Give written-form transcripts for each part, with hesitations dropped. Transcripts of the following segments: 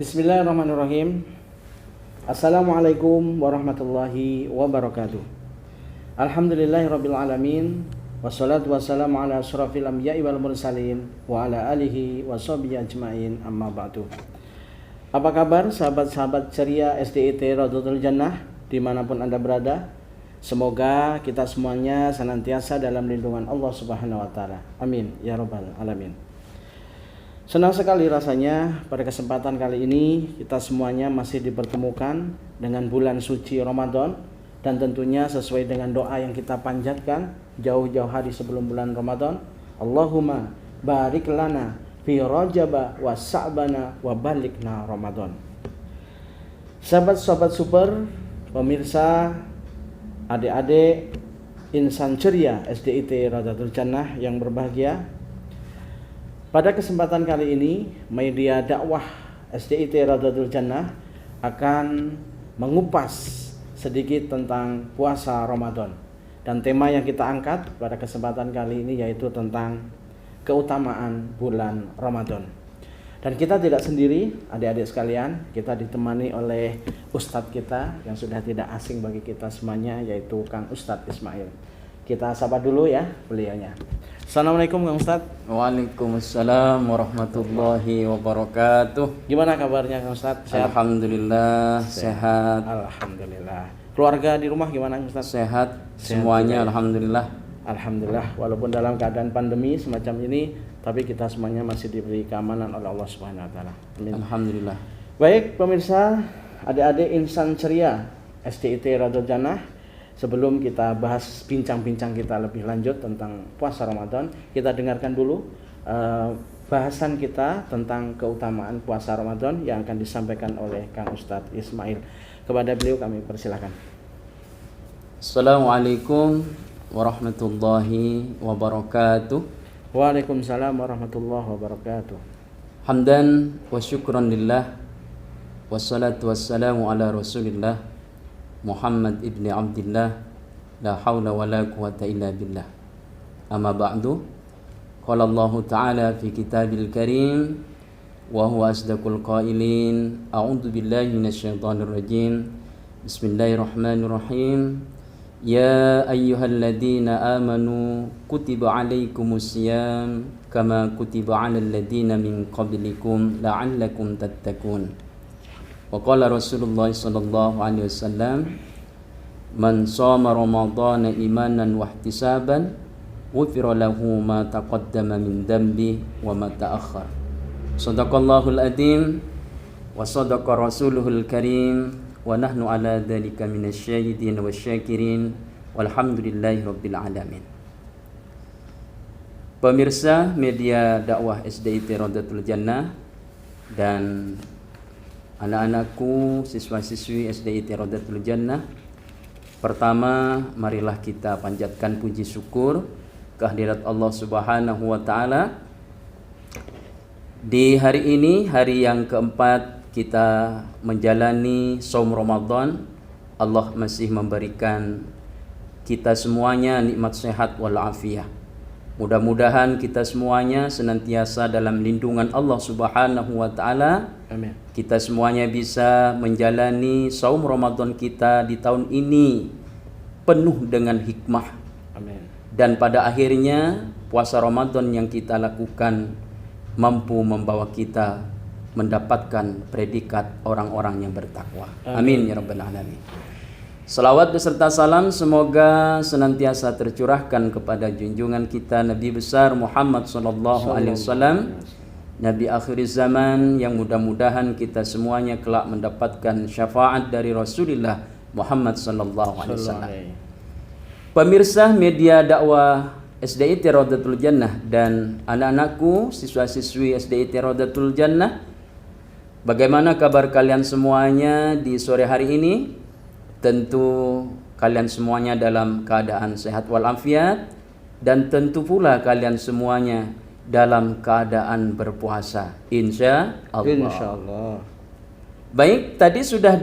Bismillahirrahmanirrahim. Assalamualaikum warahmatullahi wabarakatuh. Alhamdulillahirabbil alamin. Wassalatu wassalamu ala asyrafil anbiya'i wal mursalin wa ala alihi washabihi ajmain, amma ba'du. Apa kabar sahabat-sahabat ceria SDIT Raudhatul Jannah dimanapun Anda berada? Semoga kita semuanya senantiasa dalam lindungan Allah Subhanahu wa taala. Amin ya rabbal alamin. Senang sekali rasanya pada kesempatan kali ini kita semuanya masih dipertemukan dengan bulan suci Ramadan, dan tentunya sesuai dengan doa yang kita panjatkan jauh-jauh hari sebelum bulan Ramadan. Allahumma barik lana fi Rajaba wa Sa'bana wa balikna Ramadan. Sahabat-sahabat super, pemirsa, adik-adik insan ceria SDIT Raudhatul Jannah yang berbahagia, pada kesempatan kali ini media dakwah SDIT Raudhatul Jannah akan mengupas sedikit tentang puasa Ramadan, dan tema yang kita angkat pada kesempatan kali ini yaitu tentang keutamaan bulan Ramadan. Dan kita tidak sendiri, adik-adik sekalian, kita ditemani oleh Ustadz kita yang sudah tidak asing bagi kita semuanya, yaitu Kang Ustadz Ismail. Kita sapa dulu ya beliaunya. Assalamualaikum Kang Ustadz. Waalaikumsalam warahmatullahi wabarakatuh. Gimana kabarnya Kang Ustadz? Sehat? Alhamdulillah sehat. Alhamdulillah. Keluarga di rumah gimana Kang Ustadz? Sehat semuanya, alhamdulillah. Alhamdulillah, walaupun dalam keadaan pandemi semacam ini, tapi kita semuanya masih diberi keamanan oleh Allah Subhanahu wa taala. Amin. Alhamdulillah. Baik pemirsa, adik-adik insan ceria SDIT Raudhatul Jannah, sebelum kita bahas bincang-bincang kita lebih lanjut tentang puasa Ramadan, kita dengarkan dulu bahasan kita tentang keutamaan puasa Ramadan yang akan disampaikan oleh Kang Ustadz Ismail. Kepada beliau kami persilakan. Assalamualaikum warahmatullahi wabarakatuh. Waalaikumsalam warahmatullahi wabarakatuh. Hamdan wa syukran lillah, wassalatu wassalamu ala rasulillah Muhammad ibni Abdillah, la hawla wa la quwata illa billah. Amma ba'du, qala Allah ta'ala fi kitabil karim wa huwa asdaqul qailin, a'udzu billahi minasyaitonir rajim, bismillahirrahmanirrahim. Ya ayyuhalladzina amanu kutiba alaikumus syiyam kama kutiba alal ladzina min qablikum la'allakum tattaqun. Wa qala Rasulullah sallallahu alaihi wasallam, man shoma ramadhana imanan wa ihtisaban ghufira lahu ma taqaddama min dhanbi wa ma ta'akhkhar. Shadaqallahul adzim wa shadaqa rasuluhul karim wa nahnu ala dzalika minasyahidin wasyakirin walhamdulillahi rabbil alamin. Pemirsa media dakwah SDIT Raudhatul Jannah dan anak-anakku siswa-siswi SDIT Raudhatul Jannah, pertama marilah kita panjatkan puji syukur kehadirat Allah Subhanahu wa taala. Di hari ini, hari yang keempat kita menjalani saum Ramadan, Allah masih memberikan kita semuanya nikmat sehat walafiat. Mudah-mudahan kita semuanya senantiasa dalam lindungan Allah Subhanahu wa taala. Amin. Kita semuanya bisa menjalani saum Ramadan kita di tahun ini penuh dengan hikmah. Amin. Dan pada akhirnya puasa Ramadan yang kita lakukan mampu membawa kita mendapatkan predikat orang-orang yang bertakwa. Amin ya rabbal alamin. Salawat beserta salam semoga senantiasa tercurahkan kepada junjungan kita Nabi besar Muhammad sallallahu alaihi wasallam, Nabi akhir zaman yang mudah-mudahan kita semuanya kelak mendapatkan syafaat dari Rasulullah Muhammad sallallahu alaihi wasallam. Pemirsa media dakwah SDIT Raudhatul Jannah dan anak-anakku siswa-siswi SDIT Raudhatul Jannah, bagaimana kabar kalian semuanya di sore hari ini? Tentu kalian semuanya dalam keadaan sehat walafiat, dan tentu pula kalian semuanya dalam keadaan berpuasa, insya Allah. Baik, tadi sudah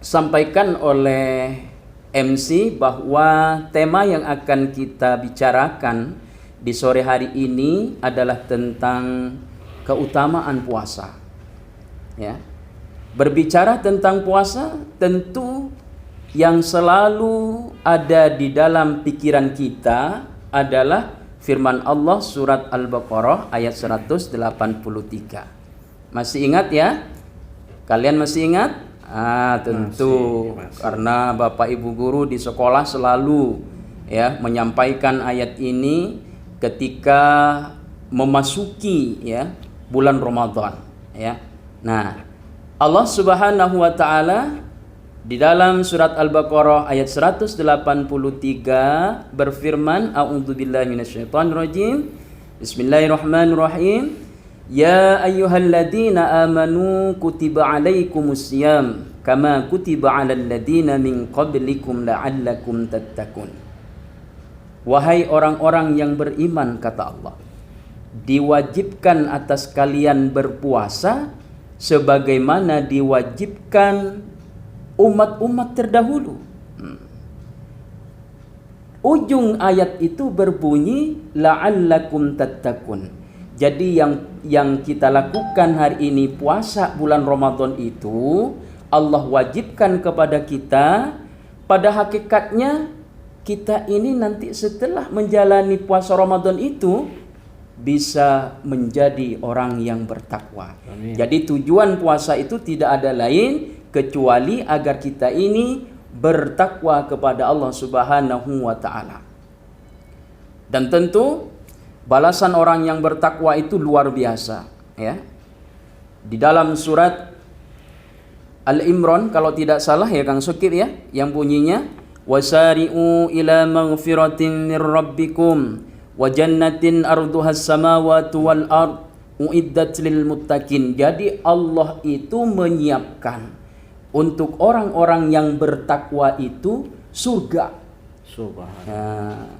disampaikan oleh MC bahwa tema yang akan kita bicarakan di sore hari ini adalah tentang keutamaan puasa. Ya. Berbicara tentang puasa, tentu yang selalu ada di dalam pikiran kita adalah firman Allah surat Al-Baqarah ayat 183. Masih ingat ya? Kalian masih ingat? Tentu masih. Karena Bapak Ibu guru di sekolah selalu ya menyampaikan ayat ini ketika memasuki ya bulan Ramadan ya. Nah, Allah Subhanahu wa taala di dalam surat Al-Baqarah ayat 183 berfirman, a'udzubillahi minasyaitonirrajim. Bismillahirrahmanirrahim. Ya ayyuhalladzina amanu kutiba alaikumusiyam kama kutiba alal ladzina min qablikum la'allakum tattaqun. Wahai orang-orang yang beriman, kata Allah, diwajibkan atas kalian berpuasa sebagaimana diwajibkan umat-umat terdahulu. Ujung ayat itu berbunyi la'allakum tattaqun. Jadi yang kita lakukan hari ini puasa bulan Ramadan itu Allah wajibkan kepada kita. Pada hakikatnya kita ini nanti setelah menjalani puasa Ramadan itu bisa menjadi orang yang bertakwa. Amin. Jadi tujuan puasa itu tidak ada lain kecuali agar kita ini bertakwa kepada Allah Subhanahu wa taala. Dan tentu balasan orang yang bertakwa itu luar biasa ya. Di dalam surat Al-Imran kalau tidak salah ya Kang Sukir ya, yang bunyinya wasari'u ila maghfiratin mir rabbikum wa jannatin arduhas samawati wal ard uiddat lil muttaqin. Jadi Allah itu menyiapkan untuk orang-orang yang bertakwa itu surga. Nah,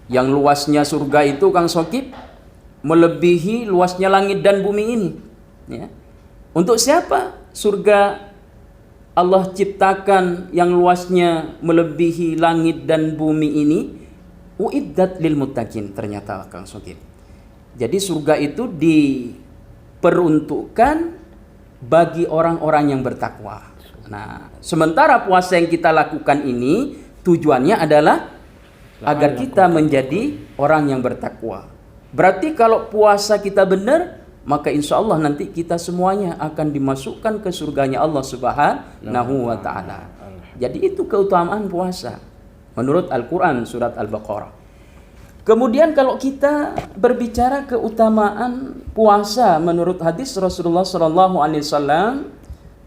yang luasnya surga itu Kang Sokip melebihi luasnya langit dan bumi ini. Ya. Untuk siapa surga Allah ciptakan yang luasnya melebihi langit dan bumi ini? Uiddat lil muttaqin, ternyata Kang Sokip. Jadi surga itu diperuntukkan bagi orang-orang yang bertakwa. Nah, sementara puasa yang kita lakukan ini tujuannya adalah agar kita menjadi orang yang bertakwa. Berarti kalau puasa kita benar, maka insya Allah nanti kita semuanya akan dimasukkan ke surganya Allah Subhanahu wa ta'ala. Jadi itu keutamaan puasa menurut Al-Quran surat Al-Baqarah. Kemudian kalau kita berbicara keutamaan puasa menurut hadis Rasulullah SAW,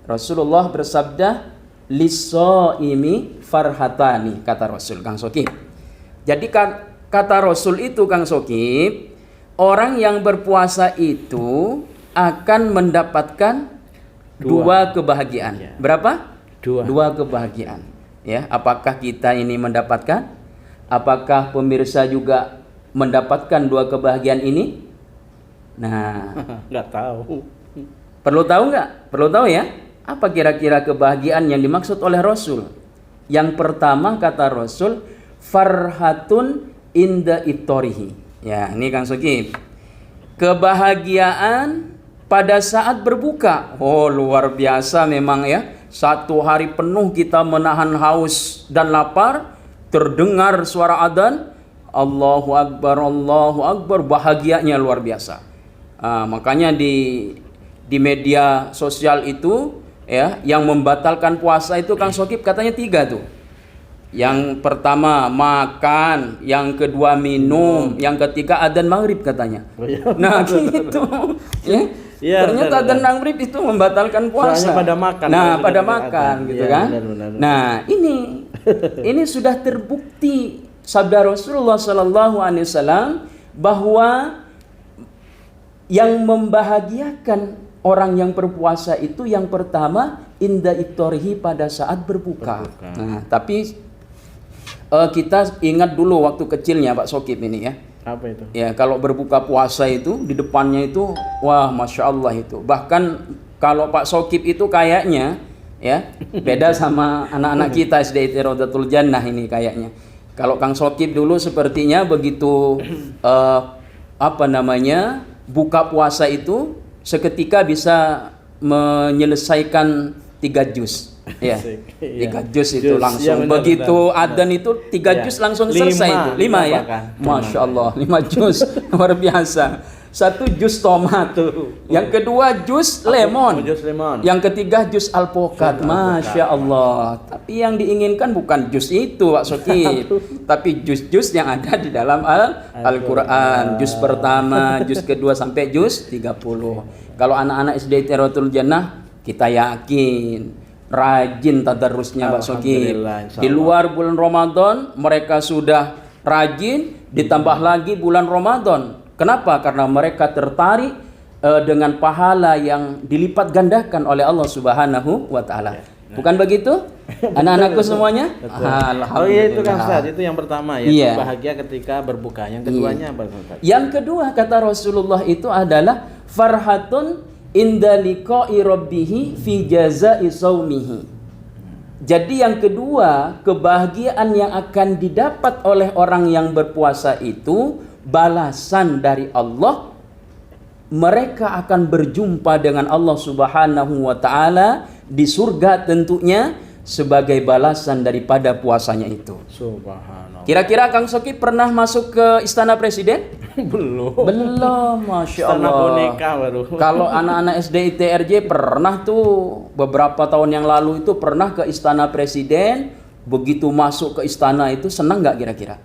Rasulullah bersabda, lis-shaimi farhatani, kata Rasul Kang Sokip. Jadi kata Rasul itu Kang Sokip, orang yang berpuasa itu akan mendapatkan dua kebahagiaan. Ya. Berapa? Dua kebahagiaan. Ya, apakah kita ini mendapatkan? Apakah pemirsa juga mendapatkan dua kebahagiaan ini? Nah, nggak tahu. Perlu tahu nggak? Perlu tahu ya? Apa kira-kira kebahagiaan yang dimaksud oleh Rasul? Yang pertama kata Rasul, farhatun inda iftorihi. Ya, ini Kang Sokip. Kebahagiaan pada saat berbuka. Oh, luar biasa memang ya. Satu hari penuh kita menahan haus dan lapar, terdengar suara adzan, Allahu Akbar, bahagianya luar biasa. Makanya di media sosial itu ya, yang membatalkan puasa itu Kang Sokip katanya 3 tuh. Yang pertama makan, yang kedua minum, yang ketiga adzan maghrib katanya. Nah gitu. Ya, ternyata adzan maghrib itu membatalkan puasa. Soalnya pada makan. Nah, pada makan gitu ya, kan. Benar. Nah, ini sudah terbukti sabda Rasulullah SAW bahwa yang membahagiakan orang yang berpuasa itu yang pertama inda iftorihi, pada saat berbuka. Nah, tapi kita ingat dulu waktu kecilnya Pak Sokip ini ya. Apa itu? Ya, kalau berbuka puasa itu di depannya itu wah Masya Allah itu. Bahkan kalau Pak Sokip itu kayaknya ya beda sama anak-anak kita SD Rodatul Jannah ini kayaknya. Kalau Kang Sokip dulu sepertinya begitu buka puasa itu seketika bisa menyelesaikan 3 juz. Ya, Asik. 3 juz itu Juz, langsung. ya, benar, Begitu benar. adzan itu 3 Ya. juz langsung 5, selesai itu. 5 ya. bahkan. Masya Allah, 5 juz. Luar biasa. 1 juz tomat. Yang kedua juz lemon. Jus lemon. Yang ketiga juz alpukat. Masya Allah. Tapi yang diinginkan bukan juz itu Pak Soki, tapi juz-juz yang ada di dalam Al-Quran. Juz pertama, juz kedua sampai juz 30. Kalau anak-anak SD Tiratul Jannah, kita yakin rajin tadarusnya Pak Soki. Alhamdulillah, insya Di Allah. luar bulan Ramadan mereka sudah rajin, ditambah lagi bulan Ramadan. Kenapa? Karena mereka tertarik dengan pahala yang dilipat gandakan oleh Allah Subhanahu wa taala. Bukan begitu? Anak-anakku semuanya? Alhamdulillah. Oh iya itu kan Ustaz, itu yang pertama ya, Iya. bahagia ketika berbuka. Yang keduanya apa Ustaz? Yang kedua kata Rasulullah itu adalah farhatun inda liqa'i rabbih fi jazaa'i shaumihi. Jadi yang kedua, kebahagiaan yang akan didapat oleh orang yang berpuasa itu balasan dari Allah. Mereka akan berjumpa dengan Allah Subhanahu wa taala di surga tentunya sebagai balasan daripada puasanya itu. Subhanallah. Kira-kira Kang Soki pernah masuk ke istana presiden? Belum. Belum, Masya Istana Allah. boneka baru. Kalau anak-anak SD ITRJ pernah tuh beberapa tahun yang lalu itu pernah ke istana presiden. Begitu masuk ke istana itu senang nggak kira-kira?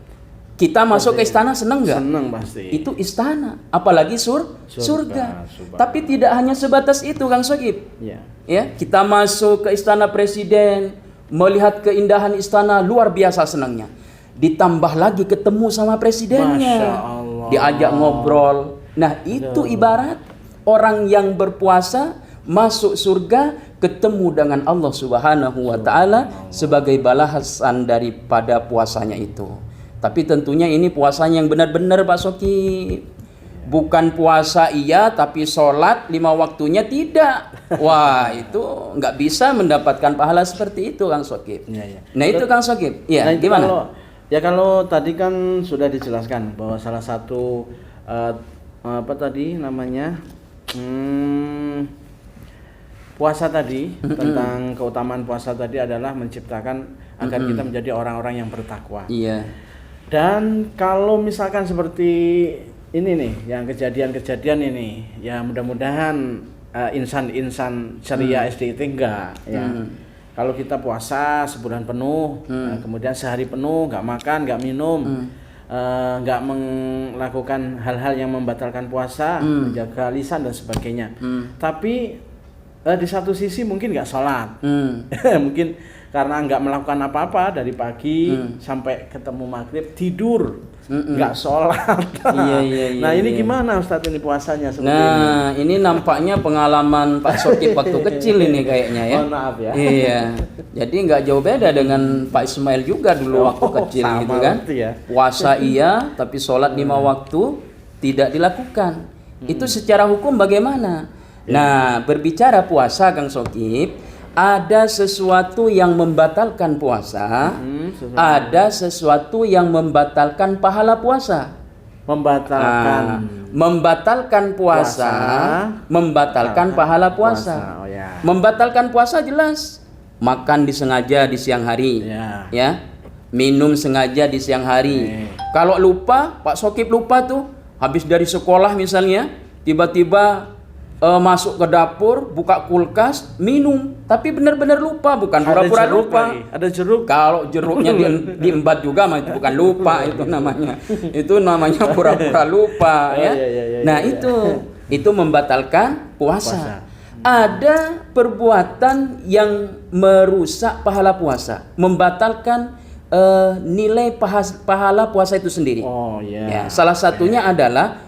Kita masuk ke istana senang nggak? Seneng pasti. Itu istana, apalagi surga. Subhanallah. Tapi tidak hanya sebatas itu Kang Sogib. Ya. Ya, kita masuk ke istana presiden, melihat keindahan istana, luar biasa senangnya. Ditambah lagi ketemu sama presidennya. Masya Allah. Diajak ngobrol. Nah, itu ibarat orang yang berpuasa masuk surga ketemu dengan Allah Subhanahu wa taala sebagai balasan daripada puasanya itu. Tapi tentunya ini puasanya yang benar-benar Pak Soki. Bukan puasa iya tapi sholat 5 waktunya tidak. Wah itu nggak bisa mendapatkan pahala seperti itu Kang Sokib. Ya, ya. Nah itu Kang Sokib. Ya Nah, itu gimana? kalau tadi kan sudah dijelaskan bahwa salah satu apa tadi namanya puasa tadi tentang keutamaan puasa tadi adalah menciptakan agar kita menjadi orang-orang yang bertakwa. Iya. Dan kalau misalkan seperti ini nih, yang kejadian-kejadian ini, ya mudah-mudahan insan-insan ceria SDIT enggak ya. Kalau kita puasa sebulan penuh, kemudian sehari penuh nggak makan, nggak minum, nggak melakukan hal-hal yang membatalkan puasa, menjaga lisan dan sebagainya. Tapi di satu sisi mungkin nggak sholat, mungkin karena nggak melakukan apa-apa dari pagi sampai ketemu maghrib tidur, nggak sholat. Iya, Nah ini iya. gimana Ustadz ini puasanya seperti ini? Nah ini nampaknya pengalaman Pak Sokib waktu kecil ini kayaknya ya. Mohon maaf ya. Iya. Jadi nggak jauh beda dengan Pak Ismail juga dulu waktu kecil sama gitu kan. berarti ya. Puasa iya, tapi sholat 5 waktu tidak dilakukan. Itu secara hukum bagaimana? Nah, berbicara puasa Kang Sokib, ada sesuatu yang membatalkan puasa, ada sesuatu yang membatalkan pahala puasa. Membatalkan puasa, membatalkan pahala puasa. Oh, ya. Membatalkan puasa jelas. Makan disengaja di siang hari, ya. Minum sengaja di siang hari. Kalau lupa, Pak Sokib lupa tuh, habis dari sekolah misalnya, tiba-tiba masuk ke dapur, buka kulkas, minum, tapi benar-benar lupa, bukan pura-pura lupa. Ada jeruk. Kalau jeruknya diembat juga, itu bukan lupa itu namanya. Itu namanya pura-pura lupa, ya. Nah, itu membatalkan puasa. Ada perbuatan yang merusak pahala puasa, membatalkan nilai pahala puasa itu sendiri. Oh ya. Ya, salah satunya adalah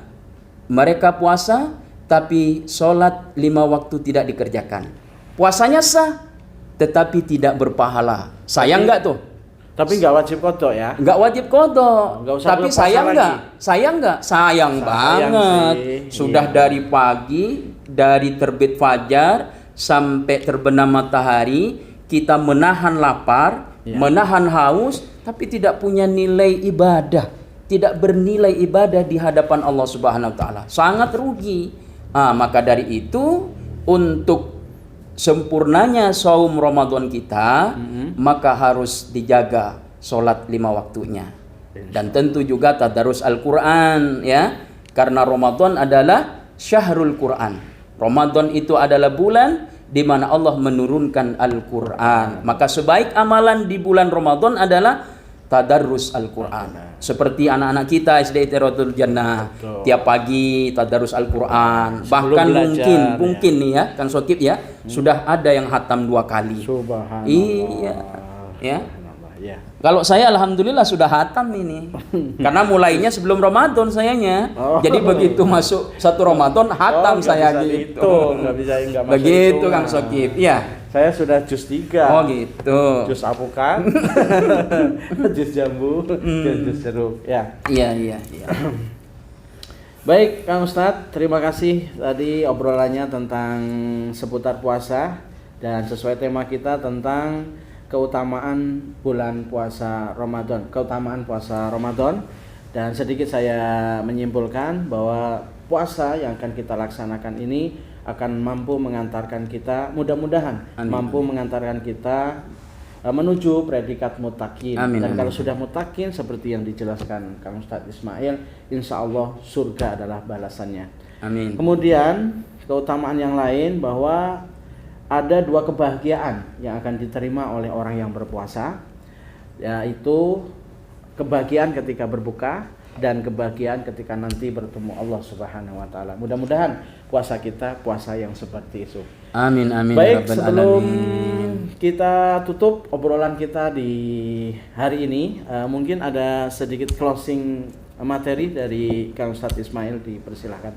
mereka puasa tapi sholat 5 waktu tidak dikerjakan. Puasanya sah, tetapi tidak berpahala. Sayang nggak tuh? Tapi nggak wajib kodok ya? Nggak wajib kodok. Nggak usah Tapi puasa sayang lagi. nggak? Sayang nggak? Sayang banget. sih. Sudah Iya. dari pagi, dari terbit fajar sampai terbenam matahari, kita menahan lapar, menahan haus, tapi tidak punya nilai ibadah. Tidak bernilai ibadah di hadapan Allah Subhanahu wa taala. Sangat rugi. Maka dari itu untuk sempurnanya saum Ramadan kita, maka harus dijaga sholat 5 waktunya. Dan tentu juga tadarus Al-Quran, ya, karena Ramadan adalah syahrul Quran. Ramadan itu adalah bulan di mana Allah menurunkan Al-Quran. Maka sebaik amalan di bulan Ramadan adalah tadarus Al-Quran. Seperti anak-anak kita SD Rodatul Jannah, tiap pagi tadarus Al-Quran. Bahkan belajar, mungkin nih ya, Kang Sokip ya, sudah ada yang hatam 2 kali. Subhanallah. Iya, ya. Subhanallah, ya. Kalau saya alhamdulillah sudah hatam ini. Karena mulainya sebelum Ramadan sayanya. Jadi begitu masuk 1 Ramadan hatam saya gitu. Nggak bisa nggak masuk Begitu hitungan. Kang Sokip. Iya. Saya sudah jus 3. Oh gitu. Jus apukat, jus jambu, dan jus jeruk. Ya. Iya. Baik, Kang Ustadz, terima kasih tadi obrolannya tentang seputar puasa dan sesuai tema kita tentang keutamaan bulan puasa Ramadan, keutamaan puasa Ramadan. Dan sedikit saya menyimpulkan bahwa puasa yang akan kita laksanakan ini akan mampu mengantarkan kita, mudah-mudahan mampu mengantarkan kita menuju predikat mutakin. Dan kalau sudah mutakin seperti yang dijelaskan Kang Ustadz Ismail, insya Allah surga adalah balasannya. Amin. Kemudian keutamaan yang lain bahwa ada 2 kebahagiaan yang akan diterima oleh orang yang berpuasa, yaitu kebahagiaan ketika berbuka dan kebahagiaan ketika nanti bertemu Allah Subhanahu wa taala. Mudah-mudahan puasa kita puasa yang seperti itu. Amin. Baik, sebelum kita tutup obrolan kita di hari ini, mungkin ada sedikit closing materi dari Kang Ustadz Ismail, dipersilahkan.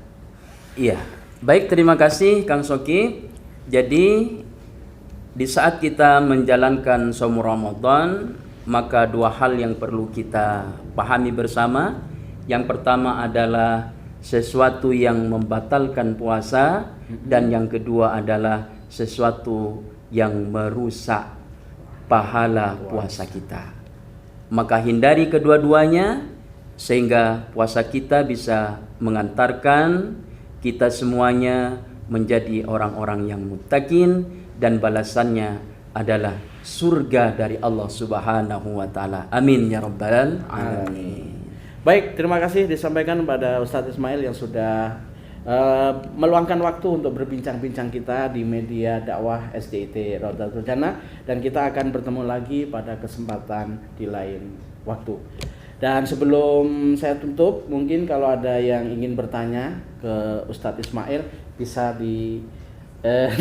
Iya. Baik, terima kasih Kang Soki. Jadi di saat kita menjalankan saum Ramadan, maka 2 hal yang perlu kita pahami bersama. Yang pertama adalah sesuatu yang membatalkan puasa, dan yang kedua adalah sesuatu yang merusak pahala puasa kita. Maka hindari kedua-duanya sehingga puasa kita bisa mengantarkan kita semuanya menjadi orang-orang yang muttaqin, dan balasannya adalah surga dari Allah Subhanahu wa taala. Amin ya rabbal alamin. Baik, terima kasih disampaikan kepada Ustadz Ismail yang sudah meluangkan waktu untuk berbincang-bincang kita di media dakwah SDIT Rodatul Jannah, dan kita akan bertemu lagi pada kesempatan di lain waktu. Dan sebelum saya tutup, mungkin kalau ada yang ingin bertanya ke Ustadz Ismail bisa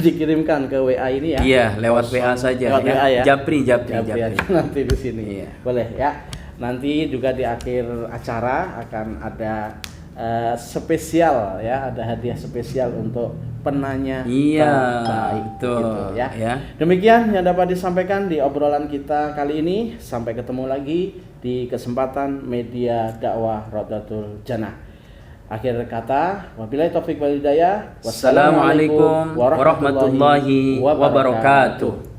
dikirimkan ke WA ini ya. Iya, lewat WA saja. Lewat WA ya. Japri. Nanti di sini. Iya. Boleh ya. Nanti juga di akhir acara akan ada spesial ya, ada hadiah spesial untuk penanya terbaik gitu ya. Demikian yang dapat disampaikan di obrolan kita kali ini. Sampai ketemu lagi di kesempatan media dakwah Rodatul Jannah. Akhir kata, wabillahi taufiq wal hidayah. Wassalamualaikum warahmatullahi wabarakatuh.